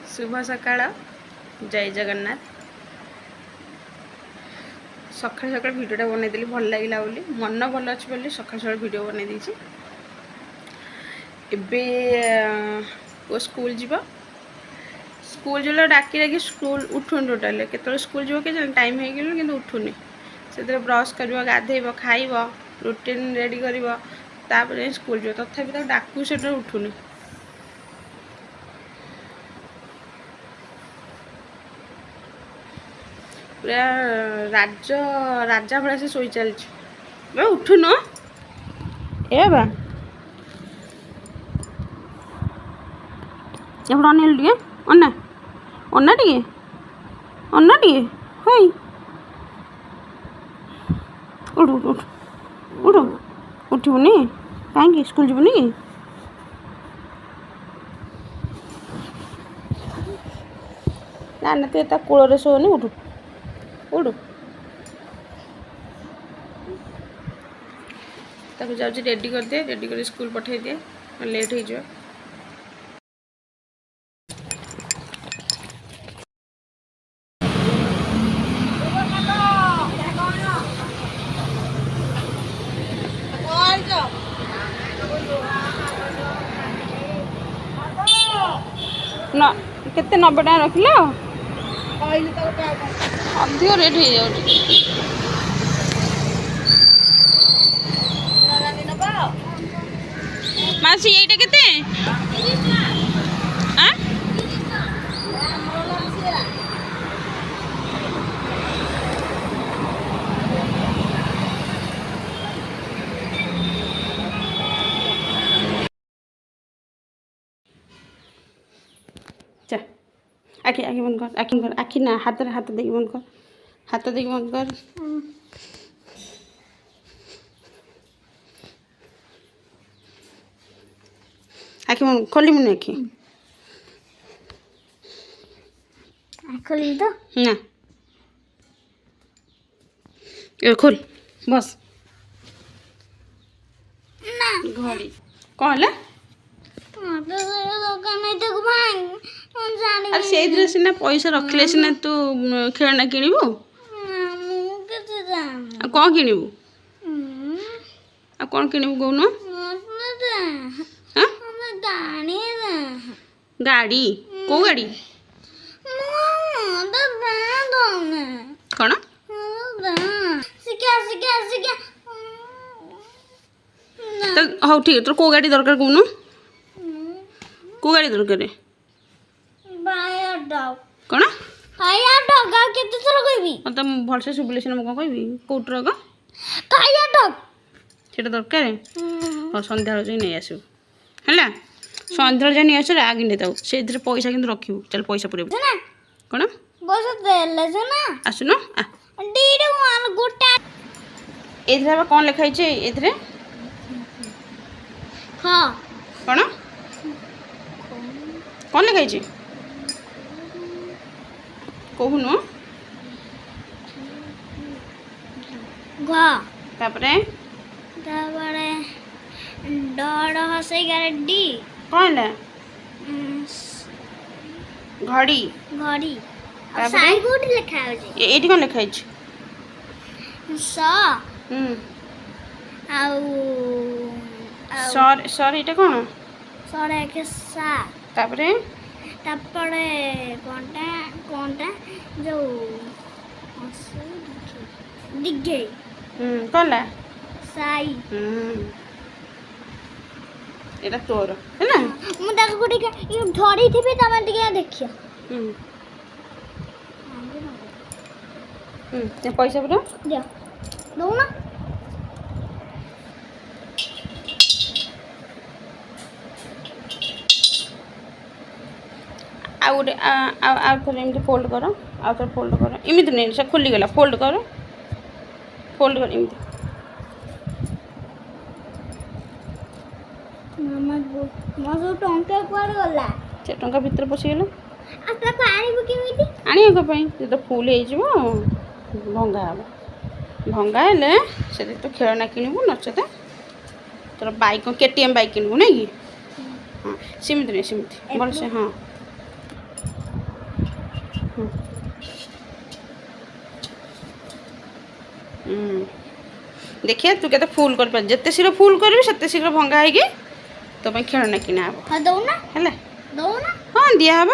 शुभ सकाळ जय जगन्नाथ सकाल सकाल भिडियोटा बनईदेली भल लगे बोली मन भल अच्छे बोली सकाल सकाल भिडियो बनई देछि एबे वो स्कूल जीव स्कूल जो डाकी डाकी स्कूल उठुन टोटाल केत स्कूल जीव के टाइम हो गल कि उठुनि से ब्रश कर गाधेब खाइब रूटीन रेडी कर स्कूल जीव तथापि डाकू से उठुनि पूरा राजा भाया से शोई चलती उठुन ए बा अनिल टे अन्ना अन्ना टे अन्ना टे हई उठ उठ उठ उठ उठबुनि कहीं स्कूल जीवनी कि ना ना तू कूल शोनी उठ उठ ताको जाऊँ रेडी कर दे रेडी कर स्कूल पठे दिए लेट हो जाए ना केते 90 टाइम रख लो अधिक रेट हो जाए मासी यहीटा केते चा आखि आखि बंद कर आखि ना हाथ देखिए बंद कर हाथ देखिए बंद कर आखि बंद खोली मुझे आखि खोली तो ना ये खोल बस ना घड़ी कौन है अरे से सीना पैसा रखले सीना तू खेलना किणबू कौन किणबू कौन किणबू कौन गाड़ी को गाड़ी कौन तो हाँ ठीक है तोर को गाड़ी दरकार कौन को गाड़ी दरकार कौन तो भलसे शुभिले सीना कौन कह कौट रग से दरकार हाँ सन्ध्या जाए नहीं आसू है सन्ध्या जाए नहीं आस आगे नहीं था से पैसा कि रखू चल पैसा पूरे कौन आसुन ए कौन लिखाई ए कौन कौन लिखाई कहून तापरे डड़ हसे डी कौन है घड़ी घड़ी साई गुड लिखा हो जी एटी कौन लिखाई स सर सर इटा कौन सर के सा तापरे तापरे कोनटा जो दिगे कौन साई एटा तोर है ना मु ताको गुडी ये धरी थिबे तमे टिके देखियो ते पैसा पूरा दियो दो ना आ गोटे आ थोड़े एमती फोल्ड कर आ थोड़े फोल्ड कर एमती नहीं से खोली गला फोल्ड कर एमती मामा मो टंका कुआड़ गला से टंका भीतर पशिगला आता को आनिबो केमिति आनिया को जो फुल हो भंगा हम भंगा हेले से तो खेलना किणबू नचते तोर बाइक केटीएम बाइक किणबू नहीं कि हाँ सेमती नहीं सेमती भल से हाँ ଦେଖିଆ ତୁ କେତେ ଫୁଲ୍ କରିପାରୁ, ଯେତେ ଶୀଘ୍ର ଫୁଲ୍ କରିବି ସେତେ ଶୀଘ୍ର ଭଙ୍ଗା ହେଇକି ତୋ ପାଇଁ ଖେଳନା କିଣା ହେବ ହଁ ଦଉନା ହେଲା। ଦଉନା ହଁ ଦିଆହେବ।